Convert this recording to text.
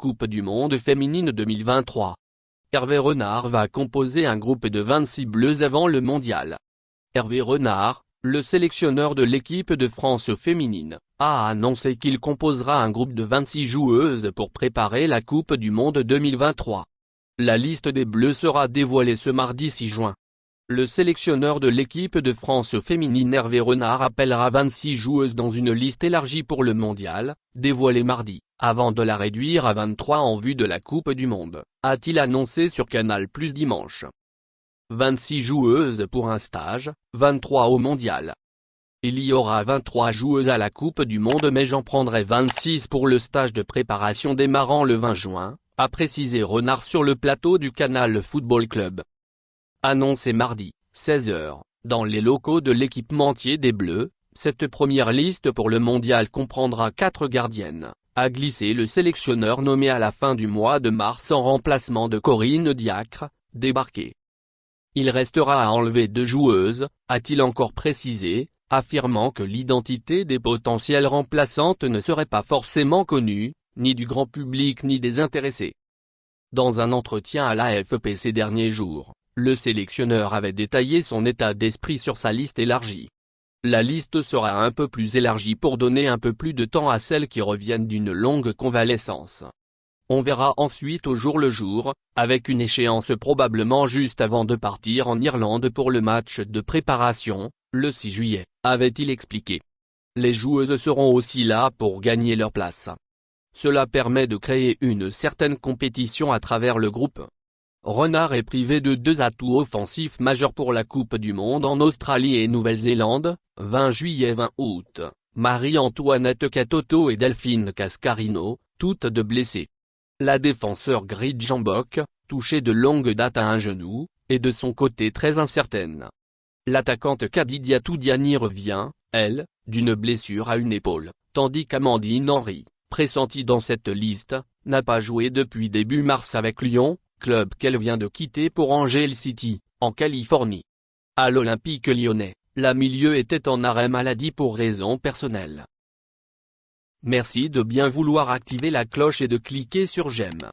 Coupe du Monde féminine 2023. Hervé Renard va composer un groupe de 26 Bleues avant le mondial. Hervé Renard, le sélectionneur de l'équipe de France féminine, a annoncé qu'il composera un groupe de 26 joueuses pour préparer la Coupe du Monde 2023. La liste des Bleus sera dévoilée ce mardi 6 juin. Le sélectionneur de l'équipe de France féminine Hervé Renard appellera 26 joueuses dans une liste élargie pour le mondial, dévoilée mardi, avant de la réduire à 23 en vue de la Coupe du Monde, a-t-il annoncé sur Canal+ dimanche. 26 joueuses pour un stage, 23 au mondial. Il y aura 23 joueuses à la Coupe du Monde mais j'en prendrai 26 pour le stage de préparation démarrant le 20 juin, a précisé Renard sur le plateau du Canal Football Club. Annoncé mardi, 16h, dans les locaux de l'équipementier des Bleus, cette première liste pour le mondial comprendra 4 gardiennes, a glissé le sélectionneur nommé à la fin du mois de mars en remplacement de Corinne Diacre, débarquée. Il restera à enlever 2 joueuses, a-t-il encore précisé, affirmant que l'identité des potentielles remplaçantes ne serait pas forcément connue, ni du grand public ni des intéressés. Dans un entretien à l'AFP ces derniers jours, le sélectionneur avait détaillé son état d'esprit sur sa liste élargie. La liste sera un peu plus élargie pour donner un peu plus de temps à celles qui reviennent d'une longue convalescence. On verra ensuite au jour le jour, avec une échéance probablement juste avant de partir en Irlande pour le match de préparation, le 6 juillet, avait-il expliqué. Les joueuses seront aussi là pour gagner leur place. Cela permet de créer une certaine compétition à travers le groupe. Renard est privé de 2 atouts offensifs majeurs pour la Coupe du Monde en Australie et Nouvelle-Zélande, 20 juillet-20 août, Marie-Antoinette Katoto et Delphine Cascarino, toutes 2 blessées. La défenseur Grid Jambok, touchée de longue date à un genou, est de son côté très incertaine. L'attaquante Kadidia Toudiani revient, elle, d'une blessure à une épaule, tandis qu'Amandine Henry, pressentie dans cette liste, n'a pas joué depuis début mars avec Lyon, club qu'elle vient de quitter pour Angel City, en Californie. À l'Olympique lyonnais, la milieu était en arrêt maladie pour raisons personnelles. Merci de bien vouloir activer la cloche et de cliquer sur j'aime.